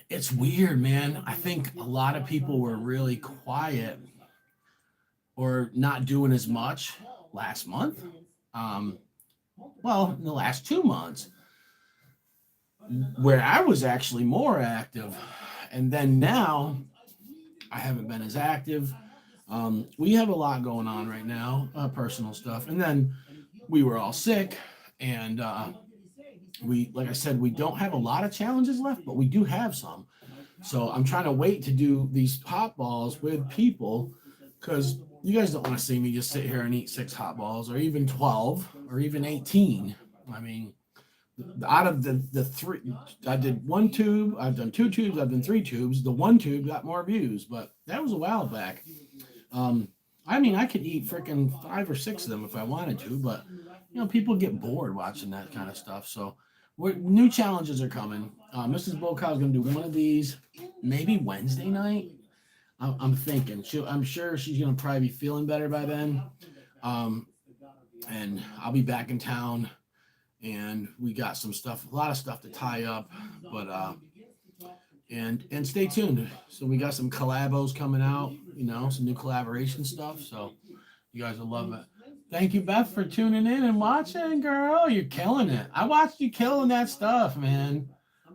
it's weird, man. I think a lot of people were really quiet or not doing as much last month. In the last 2 months, where I was actually more active, and then now I haven't been as active. We have a lot going on right now, personal stuff, and then we were all sick, and like I said, we don't have a lot of challenges left, but we do have some. So I'm trying to wait to do these hot balls with people, because you guys don't want to see me just sit here and eat 6 hot balls, or even 12, or even 18. I mean, out of the 3, I did 1 tube, I've done 2 tubes, I've done 3 tubes. The 1 tube got more views, but that was a while back. I mean, I could eat freaking 5 or 6 of them if I wanted to, but people get bored watching that kind of stuff. So new challenges are coming. Mrs. BullCow is going to do one of these maybe Wednesday night. I'm thinking. I'm sure she's going to probably be feeling better by then. And I'll be back in town, and we got a lot of stuff to tie up, but and stay tuned. So we got some collabos coming out, some new collaboration stuff. So you guys will love it. Thank you, Beth, for tuning in and watching, girl. You're killing it. I watched you killing that stuff, man.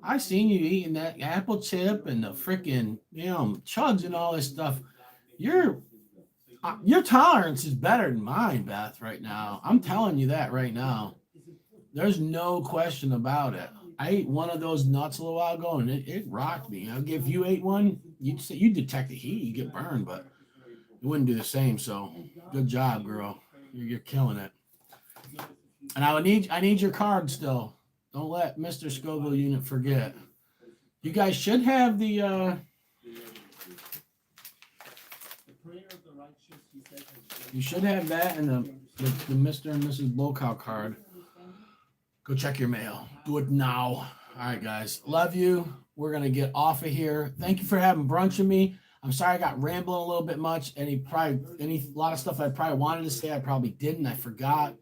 I seen you eating that apple chip and the freaking, chuds and all this stuff. Your tolerance is better than mine, Beth, right now. I'm telling you that right now. There's no question about it. I ate one of those nuts a little while ago, and it rocked me. If you ate one, you'd detect the heat, you get burned, but it wouldn't do the same. So good job, girl. You're killing it. And I need your card still. Don't let Mr. Scoville Unit forget. You guys should have the you should have that and the Mr. and Mrs. BullCow card. Go check your mail. Do it now. All right, guys. Love you. We're going to get off of here. Thank you for having brunch with me. I'm sorry I got rambling a little bit much. A lot of stuff I probably wanted to say, I probably didn't. I forgot.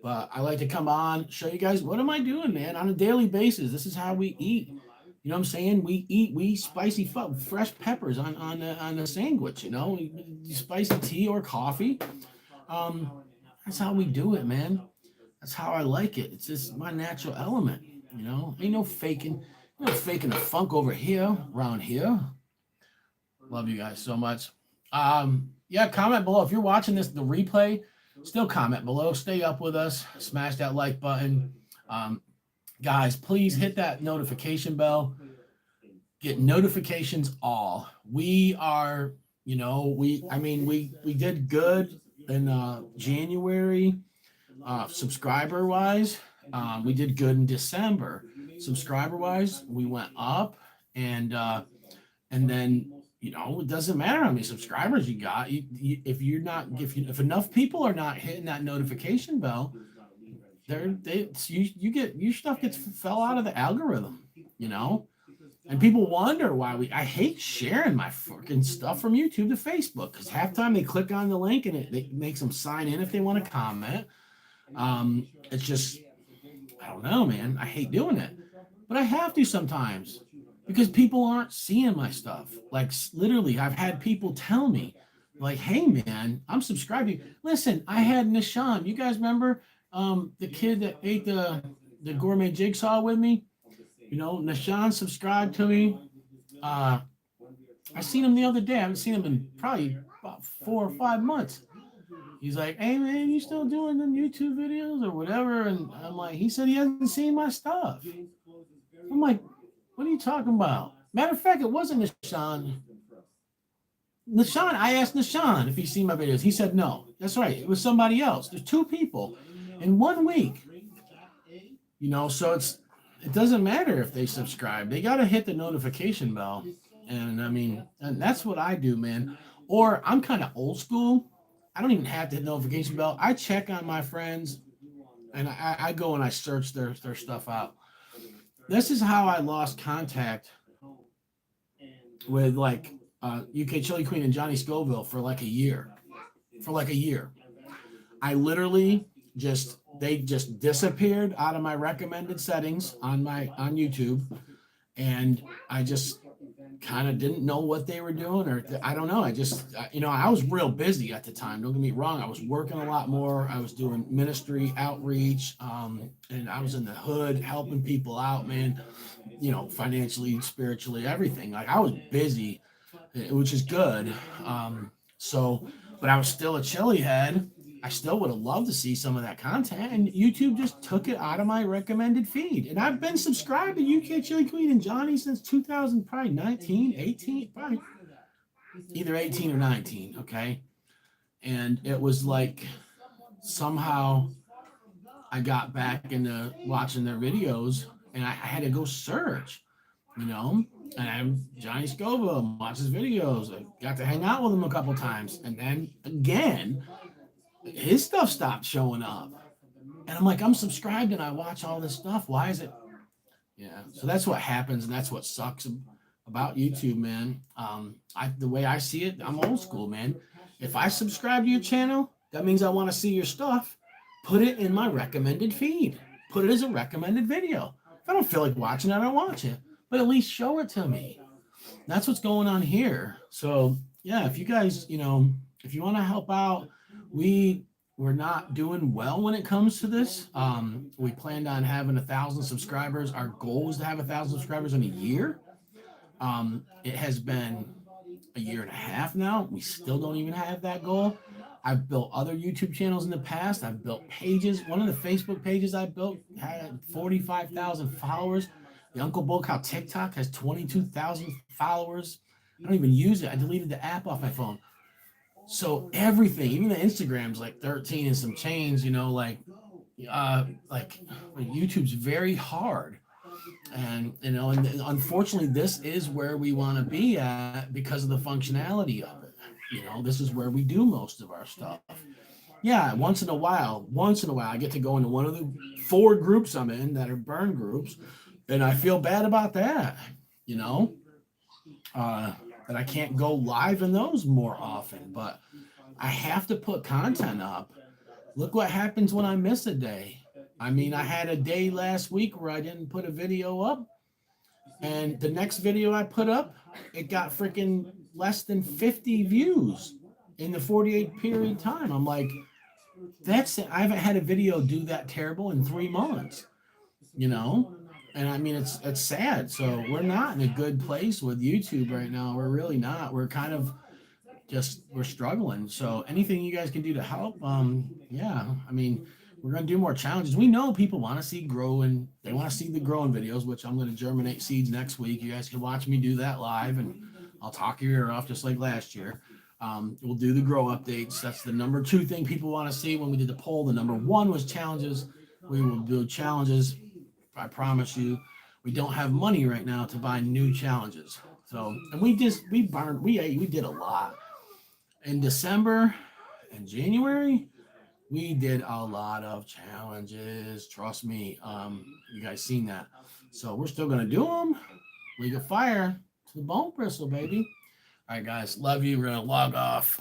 But I like to come on, show you guys what am I doing, man, on a daily basis. This is how we eat. You know what I'm saying? We eat spicy fresh peppers on the sandwich, spicy tea or coffee. That's how we do it, man. That's how I like it. It's just my natural element, Ain't no faking the funk over here, around here. Love you guys so much. Comment below. If you're watching the replay, still comment below. Stay up with us. Smash that like button. Guys, please hit that notification bell. Get notifications all. We are, we did good in January, subscriber wise. We did good in December. Subscriber wise, we went up, and then it doesn't matter how many subscribers you got. If enough people are not hitting that notification bell, your stuff fell out of the algorithm, And people wonder why I hate sharing my freaking stuff from YouTube to Facebook, because half the time they click on the link and it makes them sign in if they want to comment. It's just, I don't know, man. I hate doing it, but I have to sometimes. Because people aren't seeing my stuff. Like, literally, I've had people tell me, like, hey, man, I'm subscribing. Listen, I had Nishan. You guys remember the kid that ate the gourmet jigsaw with me? Nishan subscribed to me. I seen him the other day. I haven't seen him in probably about 4 or 5 months. He's like, hey man, you still doing them YouTube videos or whatever? And I'm like, he said he hasn't seen my stuff. I'm like, what are you talking about? Matter of fact, it wasn't Nishan. Nishan, I asked Nishan if he's seen my videos. He said no. That's right. It was somebody else. There's 2 people in 1 week. You know, so it doesn't matter if they subscribe. They got to hit the notification bell. And I mean, and that's what I do, man. Or I'm kind of old school. I don't even have to hit the notification bell. I check on my friends and I go and I search their stuff out. This is how I lost contact with like UK Chili Queen and Johnny Scoville for like a year. I literally they just disappeared out of my recommended settings on YouTube, and I just kind of didn't know what they were doing, or I don't know. I was real busy at the time. Don't get me wrong. I was working a lot more. I was doing ministry outreach, and I was in the hood helping people out, man. You know, financially, spiritually, everything. Like I was busy, which is good. But I was still a chili head. I still would have loved to see some of that content, and YouTube just took it out of my recommended feed. And I've been subscribed to UK Chili Queen and Johnny since 2000, probably 19, 18, probably either 18 or 19, okay? And it was like somehow I got back into watching their videos, and I had to go search, you know? And I'm Johnny Scoville, watch his videos. I got to hang out with him a couple times. And then again, his stuff stopped showing up. And I'm like, I'm subscribed and I watch all this stuff. Why is it? Yeah. So that's what happens. And that's what sucks about YouTube, man. The way I see it, I'm old school, man. If I subscribe to your channel, that means I want to see your stuff. Put it in my recommended feed. Put it as a recommended video. If I don't feel like watching it, I don't watch it. But at least show it to me. That's what's going on here. So yeah, if you guys, if you want to help out, we're not doing well when it comes to this. We planned on having 1,000 subscribers. Our goal was to have 1,000 subscribers in a year. It has been a year and a half now. We still don't even have that goal. I've built other YouTube channels in the past. I've built pages. One of the Facebook pages I built had 45,000 followers. The Uncle BullCow TikTok has 22,000 followers. I don't even use it. I deleted the app off my phone. So everything, even the Instagram's like 13 and some change, like YouTube's very hard. And, and unfortunately, this is where we want to be at because of the functionality of it. This is where we do most of our stuff. Yeah, once in a while, I get to go into one of the 4 groups I'm in that are burn groups. And I feel bad about that, that I can't go live in those more often, but I have to put content up. Look what happens when I miss a day. I mean, I had a day last week where I didn't put a video up, and the next video I put up, it got freaking less than 50 views in the 48 period time. I'm like, I haven't had a video do that terrible in 3 months, And I mean, it's sad. So we're not in a good place with YouTube right now. We're really not. We're kind of we're struggling. So anything you guys can do to help, yeah. I mean, we're going to do more challenges. We know people want to see growing. They want to see the growing videos, which I'm going to germinate seeds next week. You guys can watch me do that live, and I'll talk your ear off just like last year. We'll do the grow updates. That's the number 2 thing people want to see. When we did the poll, the number 1 was challenges. We will do challenges. I promise you, we don't have money right now to buy new challenges. So, and we did a lot. In December and January, we did a lot of challenges. Trust me. You guys seen that. So we're still going to do them. League of Fire to the bone bristle, baby. All right, guys. Love you. We're going to log off.